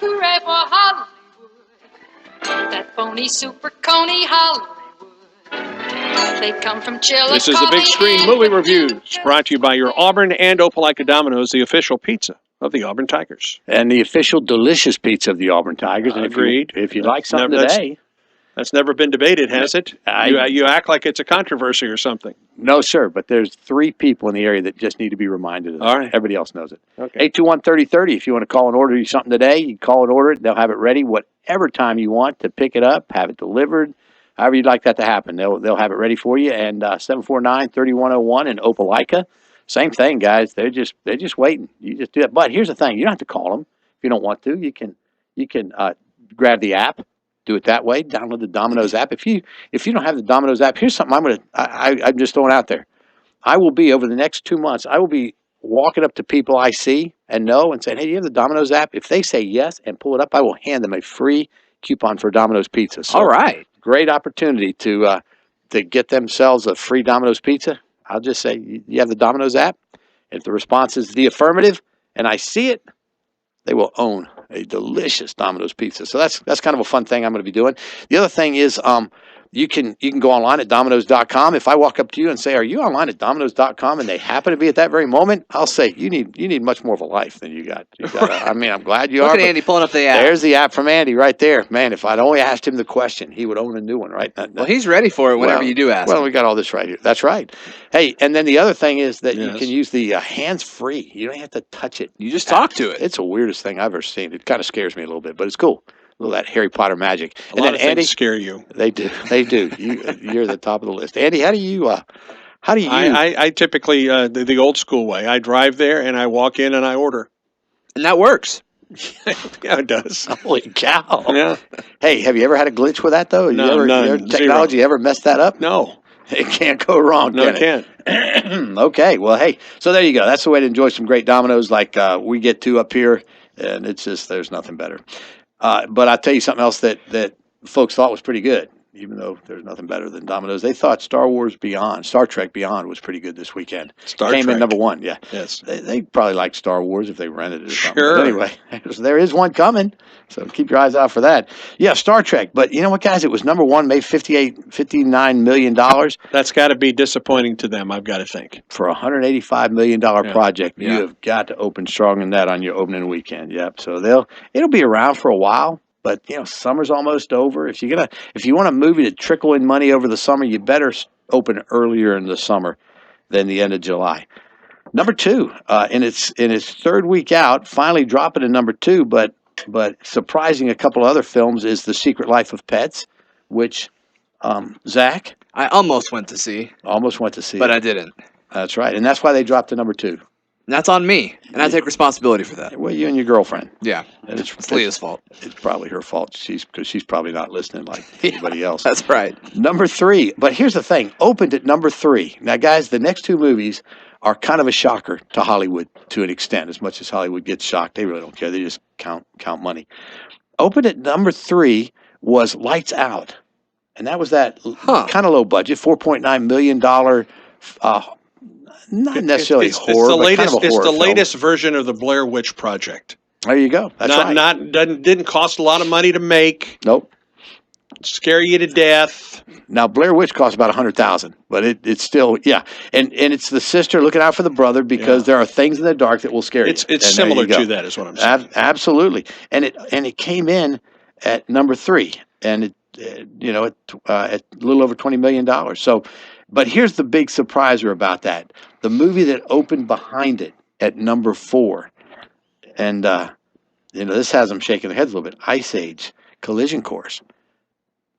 Hooray for Hollywood, that phony super coney Hollywood. They come from Chillicothe. This is the Big Screen Movie Reviews, brought to you by your Auburn and Opelika Domino's, the official pizza of the Auburn Tigers. And the official delicious pizza of the Auburn Tigers. And Agreed. If you like something today. That's never been debated, has it? You act like it's a controversy or something. No, sir, but there's 3 people in the area that just need to be reminded of this. All right. Everybody else knows it. Okay. 821-3030. If you want to call and order something today, you call and order it. They'll have it ready whatever time you want to pick it up, have it delivered, however you'd like that to happen. They'll have it ready for you. And 749-3101 in Opelika. Same thing, guys. They're just waiting. You just do that. But here's the thing: you don't have to call them if you don't want to. You can grab the app. Do it that way. Download the Domino's app. If you don't have the Domino's app, here's something I'm just throwing out there. I will be over the next 2 months. I will be walking up to people I see and know and saying, "Hey, do you have the Domino's app?" If they say yes and pull it up, I will hand them a free coupon for Domino's pizza. So, all right, great opportunity to get themselves a free Domino's pizza. I'll just say, you have the Domino's app. If the response is the affirmative, and I see it, they will own a delicious Domino's pizza. So that's kind of a fun thing I'm going to be doing. The other thing is you can go online at Domino's.com. If I walk up to you and say, "Are you online at Domino's.com?" and they happen to be at that very moment, I'll say, you need much more of a life than you got. I mean, I'm glad you are. Look at Andy pulling up the app. There's the app from Andy right there. Man, if I'd only asked him the question, he would own a new one, right? Well, he's ready for it whenever you do ask him. We got all this right here. That's right. Hey, and then the other thing is that you can use the hands-free. You don't have to touch it. You just talk to it. It's the weirdest thing I've ever seen. It kind of scares me a little bit, but it's cool. A little of that Harry Potter magic. A lot of things scare you. They do. They do. You're at the top of the list. Andy, how do you I typically, the old school way, I drive there and I walk in and I order. And that works. Yeah, it does. Holy cow. Yeah. Hey, have you ever had a glitch with that, though? No, none. Technology ever messed that up? No. It can't go wrong, No, can it can't. Okay, well, hey, so there you go. That's the way to enjoy some great Domino's like we get to up here, and it's just there's nothing better. But I'll tell you something else that folks thought was pretty good, even though there's nothing better than Domino's. They thought Star Trek Beyond was pretty good this weekend. Came in number 1, yeah. Yes. They probably liked Star Wars if they rented it or something. Sure. But anyway, there is one coming, so keep your eyes out for that. Yeah, Star Trek. But you know what, guys? It was number 1, made $59 million. That's got to be disappointing to them, I've got to think. For a $185 million project, you have got to open strong in that on your opening weekend. Yep. So it'll be around for a while. But summer's almost over. If you want a movie to trickle in money over the summer, you better open earlier in the summer than the end of July. Number 2, in its 3rd week out, finally dropping to number 2, but surprising a couple other films is The Secret Life of Pets, which Zach, I almost went to see. But I didn't. That's right, and that's why they dropped to number 2. And that's on me, and I take responsibility for that. Well, you and your girlfriend. Yeah, and it's Leah's fault. It's probably her fault. Because she's probably not listening like anybody else. That's right. Number 3, but here's the thing: opened at number 3. Now, guys, the next 2 movies are kind of a shocker to Hollywood to an extent. As much as Hollywood gets shocked, they really don't care. They just count money. Opened at number 3 was Lights Out, and that was that kind of low budget, $4.9 million. Not necessarily horror, but kind of a horror It's the film. latest version of the Blair Witch Project. There you go. That's right. Didn't cost a lot of money to make. Nope. Scare you to death. Now Blair Witch cost about $100,000, but it's still and it's the sister looking out for the brother because there are things in the dark that will scare you. It's similar to that, is what I'm saying. Absolutely, and it came in at number 3, and it at a little over $20 million. So. But here's the big surpriser about that. The movie that opened behind it at number 4, and this has them shaking their heads a little bit, Ice Age Collision Course.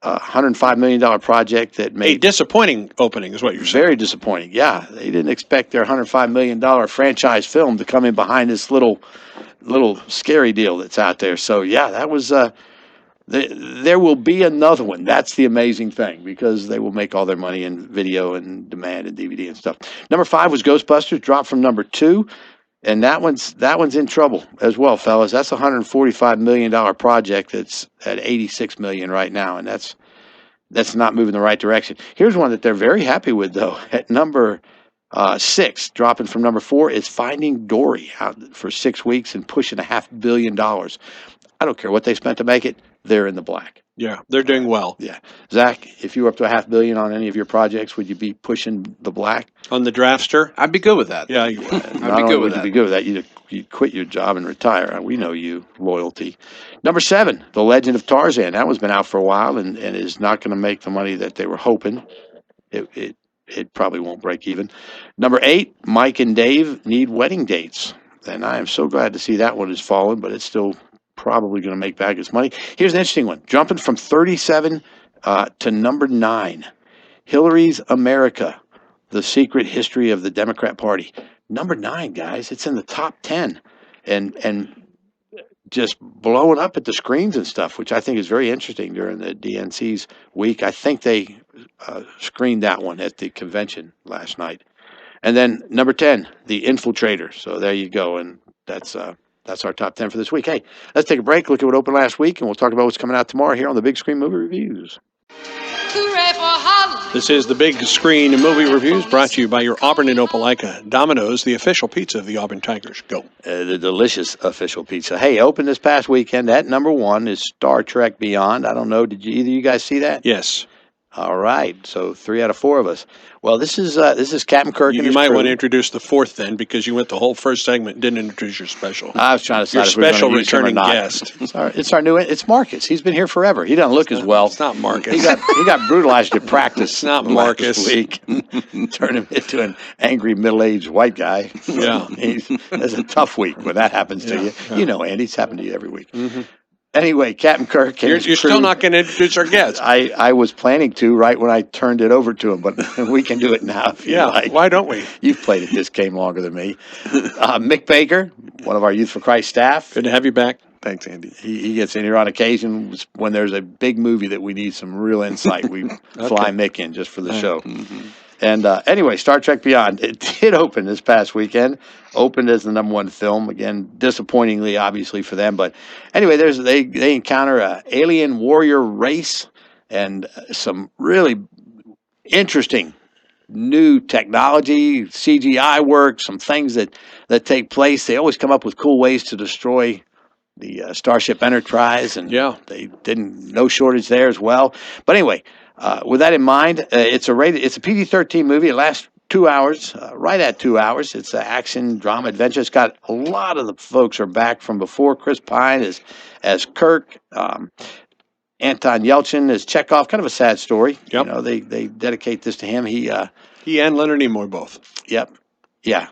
$105 million project that made... A disappointing opening is what you're saying. Very disappointing, yeah. They didn't expect their $105 million franchise film to come in behind this little scary deal that's out there. So, yeah, that was... There will be another one. That's the amazing thing, because they will make all their money in video and demand and DVD and stuff. Number 5 was Ghostbusters, dropped from number 2, and that one's in trouble as well, fellas. That's a $145 million project that's at $86 million right now, and that's not moving the right direction. Here's one that they're very happy with, though. At number 6, dropping from number 4, is Finding Dory, out for 6 weeks and pushing $500 million. I don't care what they spent to make it. They're in the black. Yeah, they're doing well. Yeah. Zach, if you were up to $500 million on any of your projects, would you be pushing the black? On the Draftster? I'd be good with that. Yeah, you would. Not be only good would with you that. be good with that, you'd quit your job and retire. We know you. Loyalty. Number 7, The Legend of Tarzan. That one's been out for a while and is not going to make the money that they were hoping. It probably won't break even. Number 8, Mike and Dave Need Wedding Dates. And I am so glad to see that one has fallen, but it's still probably going to make back its money. Here's an interesting one. Jumping from 37 to number 9. Hillary's America, The Secret History of the Democrat Party. Number 9, guys. It's in the top 10. And just blowing up at the screens and stuff, which I think is very interesting during the DNC's week. I think they screened that one at the convention last night. And then number 10, The Infiltrator. So there you go. And that's our top 10 for this week. Hey, let's take a break, look at what opened last week, and we'll talk about what's coming out tomorrow here on the Big Screen Movie Reviews. Hooray for Hollywood. This is the Big Screen Movie Reviews, brought to you by your Auburn and Opelika Domino's, the official pizza of the Auburn Tigers. Go. The delicious official pizza. Hey, open this past weekend. At number 1 is Star Trek Beyond. I don't know. Did either of you guys see that? Yes. All right. So 3 out of 4 of us. Well, this is Captain Kirk. You and his might crew. want to introduce the 4th then, because you went the whole first segment and didn't introduce your special. I was trying to Your decide if we were special gonna use him or returning not. guest. It's our new. It's Marcus. He's been here forever. He doesn't look as well. It's not Marcus. He got brutalized at practice. It's not last Marcus. week. Turned him into an angry middle-aged white guy. Yeah. That's a tough week when that happens to you. Yeah. You know, Andy, it's happened to you every week. Mm-hmm. Anyway, Captain Kirk. And You're his still crew- not going to introduce our guest. I was planning to right when I turned it over to him, but we can do it now if you Yeah, like. why don't we? You've played at this game longer than me. Mick Baker, one of our Youth for Christ staff. Good to have you back. Thanks, Andy. He gets in here on occasion when there's a big movie that we need some real insight. We fly Mick in just for the show. Mm-hmm. And anyway, Star Trek Beyond. It did open this past weekend. Opened as the number 1 film. Again, disappointingly, obviously, for them. But anyway, they encounter an alien warrior race and some really interesting new technology, CGI work, some things that take place. They always come up with cool ways to destroy the Starship Enterprise, and they didn't, no shortage there as well. But anyway, with that in mind, it's a PG-13 movie. It lasts 2 hours, right at 2 hours. It's an action, drama, adventure. It's got a lot of the folks are back from before. Chris Pine as Kirk, Anton Yelchin as Chekhov. Kind of a sad story. Yep. You know, they dedicate this to him. He and Leonard Nimoy both. Yep. Yeah.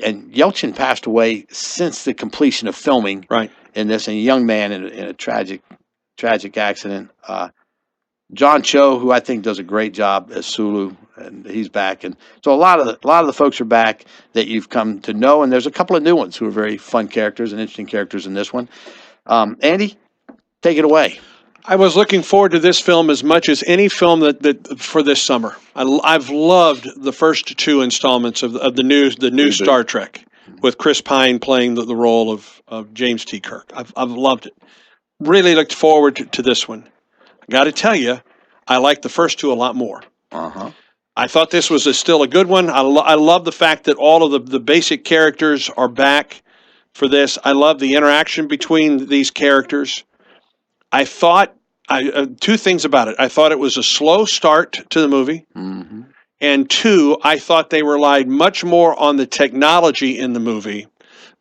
And Yelchin passed away since the completion of filming. Right. In this, and a young man in a tragic accident. John Cho, who I think does a great job as Sulu, and he's back. And so a lot of the folks are back that you've come to know, and there's a couple of new ones who are very fun characters and interesting characters in this one. Andy, take it away. I was looking forward to this film as much as any film that for this summer. I've loved the first 2 installments of the new Star Trek, with Chris Pine playing the role of James T. Kirk. I've loved it. Really looked forward to this one. I got to tell you, I like the first 2 a lot more. Uh-huh. I thought this was still a good one. I love the fact that all of the basic characters are back for this. I love the interaction between these characters. I thought 2 things about it. I thought it was a slow start to the movie. Mm-hmm. And 2, I thought they relied much more on the technology in the movie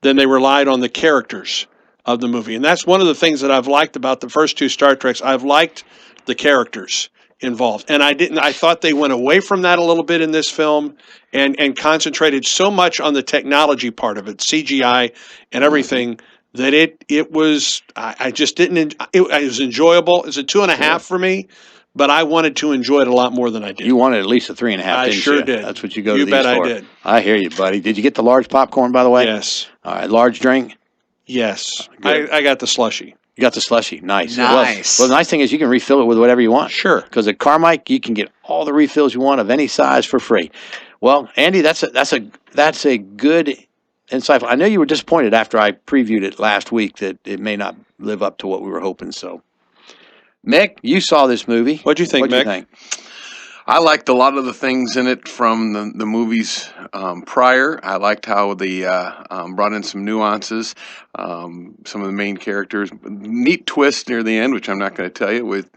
than they relied on the characters of the movie. And that's one of the things that I've liked about the first 2 Star Treks. I've liked the characters involved. And I thought they went away from that a little bit in this film and concentrated so much on the technology part of it, CGI and everything, that it was, I just didn't, it was enjoyable. It's a 2.5 for me, but I wanted to enjoy it a lot more than I did. You wanted at least a 3.5, I didn't sure you? did. That's what you go You to these bet I for. did. I hear you, buddy. Did you get the large popcorn, by the way? Yes. All right, large drink? Yes. Good. I got the slushie. You got the slushie. Nice. Nice. Well, the nice thing is you can refill it with whatever you want. Sure. Because at Carmike, you can get all the refills you want of any size for free. Well, Andy, that's a good insightful. I know you were disappointed after I previewed it last week that it may not live up to what we were hoping. So, Mick, you saw this movie. What'd you think, What'd Mick? you think? I liked a lot of the things in it from the movies prior. I liked how they brought in some nuances, some of the main characters. Neat twist near the end, which I'm not going to tell you, with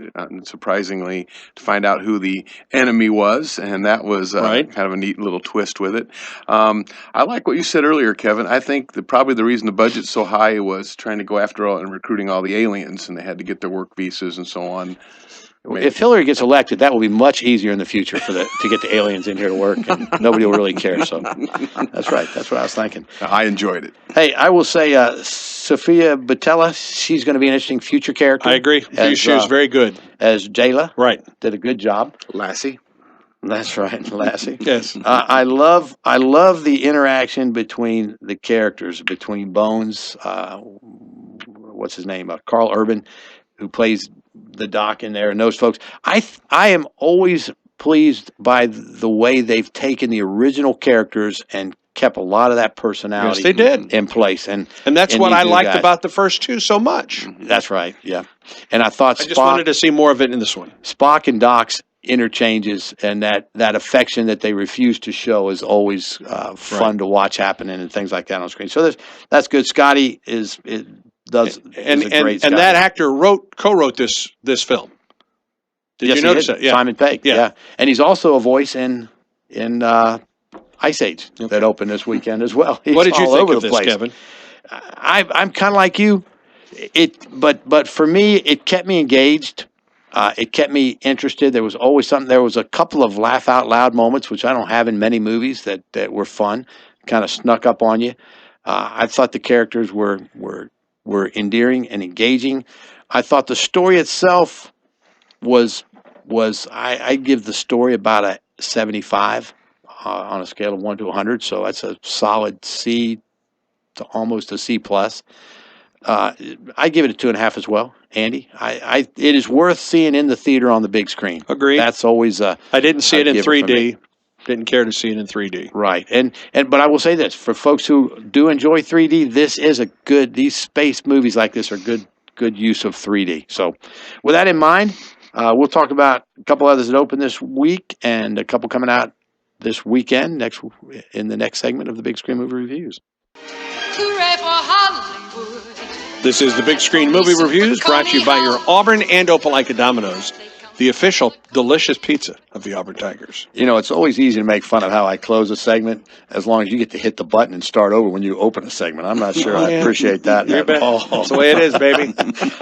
surprisingly to find out who the enemy was, and that was Right. kind of a neat little twist with it. I like what you said earlier, Kevin. I think probably the reason the budget's so high was trying to go after all and recruiting all the aliens, and they had to get their work visas and so on. If Hillary gets elected, that will be much easier in the future to get the aliens in here to work, and nobody will really care. So that's right. That's what I was thinking. I enjoyed it. Hey, I will say Sophia Botella, she's going to be an interesting future character. I agree. She was very good. As Jayla. Right. Did a good job. Lassie. That's right, Lassie. Yes. I love the interaction between the characters, between Bones, what's his name, Carl Urban, who plays the doc in there, and those folks. I am always pleased by the way they've taken the original characters and kept a lot of that personality Yes, they did. in place. And that's what I liked guys. about the first two so much. That's right, yeah. And I thought I just wanted to see more of it in this one. Spock and Doc's interchanges and that affection that they refuse to show is always fun to watch happening and things like that on screen. So that's good. Scotty is a great Scotty. And that actor co-wrote this film. Did you notice that? Yeah. Simon Pegg. Yeah. And he's also a voice in Ice Age that opened this weekend as well. He's what did you all think over of the this, place. Kevin? I'm kind of like you. But for me, it kept me engaged. It kept me interested. There was always something. There was a couple of laugh out loud moments, which I don't have in many movies that were fun, kind of snuck up on you. I thought the characters were endearing and engaging. I thought the story itself was I give the story about a 75 on a scale of 1 to 100. So that's a solid C to almost a C plus. I give it a 2.5 as well, Andy. It is worth seeing in the theater on the big screen. Agreed. That's always I didn't see it in 3D. Didn't care to see it in 3D. Right. But I will say this, for folks who do enjoy 3D, this is these space movies like this are good use of 3D. So with that in mind, we'll talk about a couple others that open this week and a couple coming out this weekend in the next segment of the Big Screen Movie Reviews. Hooray for Hollywood. This is the Big Screen Movie Reviews, brought to you by your Auburn and Opelika Domino's, the official delicious pizza of the Auburn Tigers. You know, it's always easy to make fun of how I close a segment as long as you get to hit the button and start over when you open a segment. I'm not sure I appreciate that at all. That's the way it is, baby.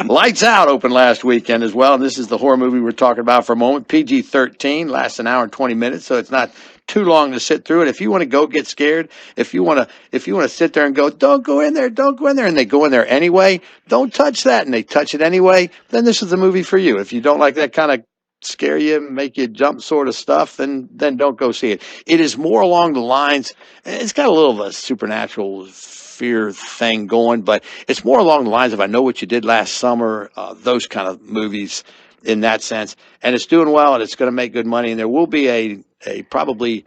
Lights Out opened last weekend as well, and this is the horror movie we're talking about for a moment. PG-13, lasts an hour and 20 minutes, so it's not too long to sit through it. If you want to go get scared, if you want to sit there and go, don't go in there, and they go in there anyway, don't touch that, and they touch it anyway, then this is the movie for you. If you don't like that kind of scare you, make you jump sort of stuff, then don't go see it. It is more along the lines, it's got a little of a supernatural fear thing going, but it's more along the lines of I Know What You Did Last Summer, those kind of movies in that sense. And it's doing well, and it's going to make good money, and there will be a probably,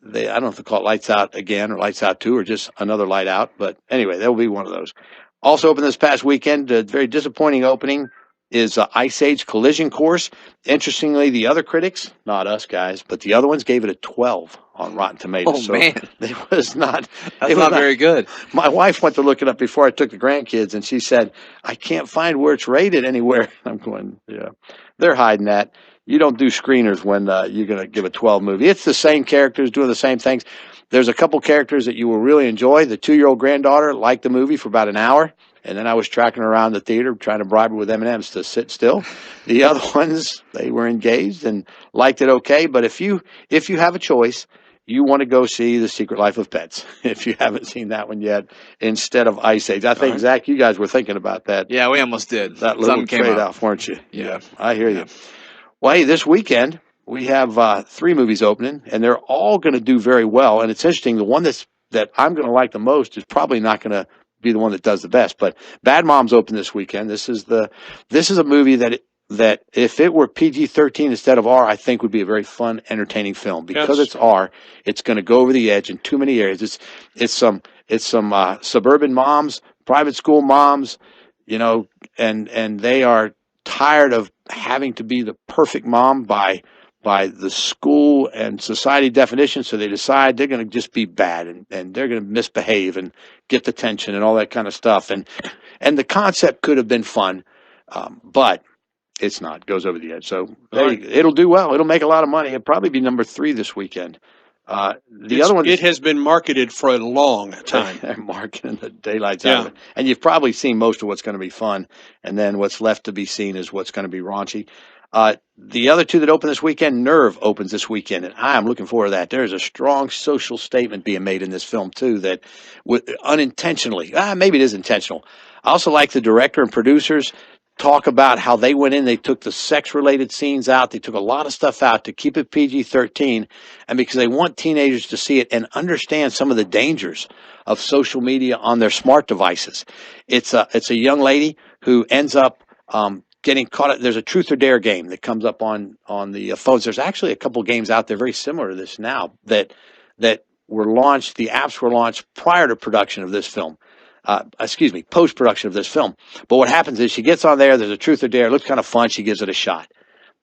I don't know if they call it Lights Out again or Lights Out 2 or just another Light Out, but anyway, there will be one of those. Also opened this past weekend, a very disappointing opening, is Ice Age Collision Course. Interestingly, the other critics, not us guys, but the other ones gave it a 12 on Rotten Tomatoes. Oh, so man. It was not. That's not very good. My wife went to look it up before I took the grandkids, and she said, I can't find where it's rated anywhere. I'm going, yeah, they're hiding that. You don't do screeners when you're going to give a 12 movie. It's the same characters doing the same things. There's a couple characters that you will really enjoy. The 2-year-old granddaughter liked the movie for about an hour, and then I was tracking her around the theater trying to bribe her with M&Ms to sit still. The other ones, they were engaged and liked it okay. But if you have a choice, you want to go see The Secret Life of Pets, if you haven't seen that one yet, instead of Ice Age. I think, Zach, you guys were thinking about that. Yeah, we almost did. That little trade-off, weren't you? Yeah. I hear you. Well, hey, this weekend we have 3 movies opening, and they're all going to do very well. And it's interesting, the one that I'm going to like the most is probably not going to be the one that does the best. But Bad Moms open this weekend. This is a movie that if it were PG-13 instead of R, I think would be a very fun, entertaining film. Because it's R, it's going to go over the edge in too many areas. It's some suburban moms, private school moms, and they are tired of having to be the perfect mom by by the school and society definition, so they decide they're going to just be bad and they're going to misbehave and get the tension and all that kind of stuff. And the concept could have been fun, but it's not. It goes over the edge. So it'll do well. It'll make a lot of money. It'll probably be number 3 this weekend. The other one, it has been marketed for a long time. They're marketing the daylights out of it. And you've probably seen most of what's going to be fun, and then what's left to be seen is what's going to be raunchy. The other 2 that open this weekend, Nerve opens this weekend, and I'm looking forward to that. There's a strong social statement being made in this film, too, that unintentionally, maybe it is intentional. I also like the director and producers talk about how they went in, they took the sex-related scenes out, they took a lot of stuff out to keep it PG-13, and because they want teenagers to see it and understand some of the dangers of social media on their smart devices. It's a young lady who ends up getting caught. There's a truth or dare game that comes up on the phones. There's actually a couple games out there very similar to this now that were launched. The apps were launched prior to production of this film. Post-production of this film. But what happens is she gets on there, there's a truth or dare, it looks kind of fun, she gives it a shot.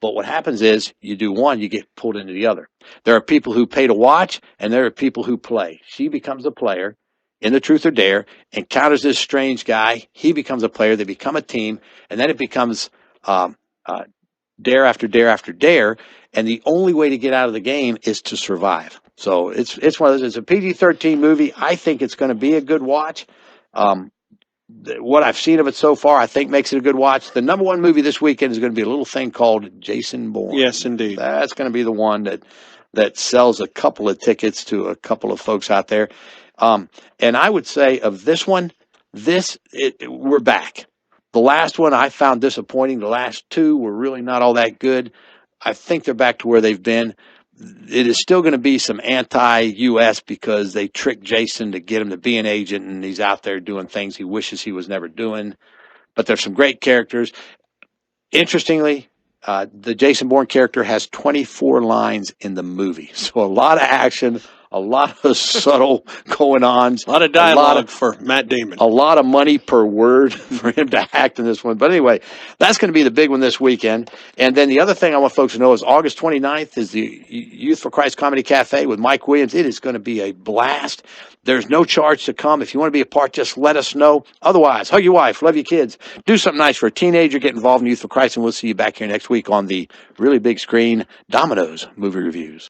But what happens is you do one, you get pulled into the other. There are people who pay to watch, and there are people who play. She becomes a player in the truth or dare, encounters this strange guy, he becomes a player, they become a team, and then it becomes dare after dare after dare, and the only way to get out of the game is to survive. So it's one of those. It's a PG-13 movie. I think it's going to be a good watch. What I've seen of it so far, I think makes it a good watch. The number 1 movie this weekend is going to be a little thing called Jason Bourne. Yes, indeed. That's going to be the one that sells a couple of tickets to a couple of folks out there. And I would say of this one, we're back. The last one I found disappointing. The last 2 were really not all that good. I think they're back to where they've been. It is still going to be some anti-U.S. because they tricked Jason to get him to be an agent, and he's out there doing things he wishes he was never doing. But there's some great characters. Interestingly, the Jason Bourne character has 24 lines in the movie. So a lot of action, a lot of subtle going-ons. A lot of dialogue for Matt Damon. A lot of money per word for him to act in this one. But anyway, that's going to be the big one this weekend. And then the other thing I want folks to know is August 29th is the Youth for Christ Comedy Cafe with Mike Williams. It is going to be a blast. There's no charge to come. If you want to be a part, just let us know. Otherwise, hug your wife, love your kids, do something nice for a teenager, get involved in Youth for Christ, and we'll see you back here next week on the really big screen Domino's Movie Reviews.